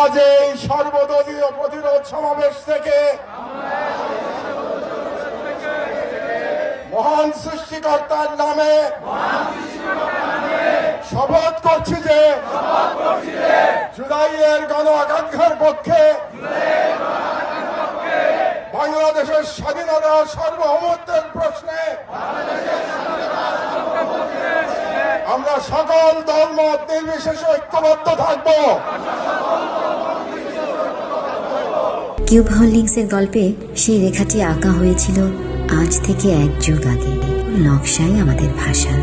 আজ এই সর্বদলীয় প্রতিরোধ সমাবেশ থেকে মহান সৃষ্টিকর্তার নামে শপথ করছি যে জুলাইয়ের গণ আকাঙ্ক্ষার পক্ষে বাংলাদেশের স্বাধীনতা সার্বভৌমত্বের প্রশ্নে আমরা সকল দলমত নির্বিশেষে ঐক্যবদ্ধ থাকব। কিউব হোল্ডিংসের গল্পে সেই রেখাটি আঁকা হয়েছিল আজ থেকে 1 যুগ আগে। নকশাই আমাদের ভাষা।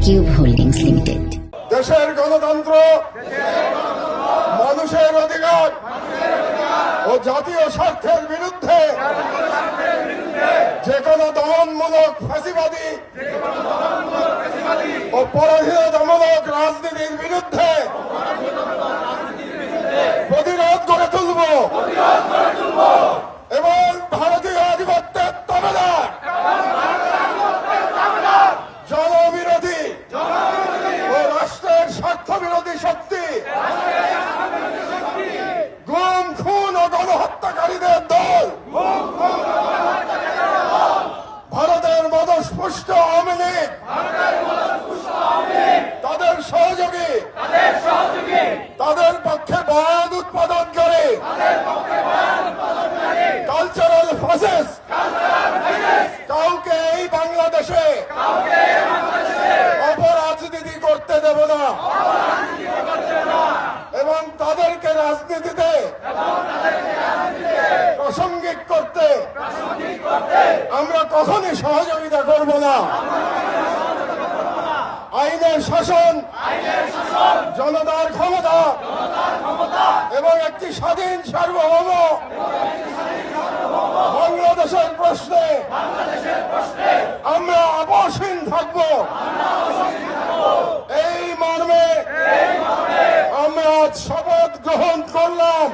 Cube holdings limited. দেশের গণতন্ত্র, মানুষের অধিকার ও জাতীয় স্বার্থের বিরুদ্ধে যে কোনো দমনমূলক ফাঁসিবাদী ও পরাধীনতামূলক রাজনীতির বিরুদ্ধে প্রতিরোধ গড়ে তুলব এবং ভারতীয় আধিপত্যের তবেদার জনবিরোধী ও রাষ্ট্রের স্বার্থ বিরোধী শক্তি গুম, খুন ও গণহত্যাকারীদের দল ভারতের মদস্পুষ্ট আওয়ামী লীগ, তাদের সহযোগী, তাদের পক্ষে বয়ান উৎপাদন করে কালচারাল ফ্যাসিস্ট কাউকে এই বাংলাদেশে অপরাজনীতি করতে দেব না এবং তাদেরকে রাজনীতিতে প্রাসঙ্গিক করতে আমরা কখনই সহযোগিতা করব না। আইনের শাসন, জনতার ক্ষমতা এবং একটি স্বাধীন সার্বভৌম বাংলাদেশের প্রশ্নে আমরা আপোষহীন থাকব। এই মর্মে আমরা শপথ গ্রহণ করলাম।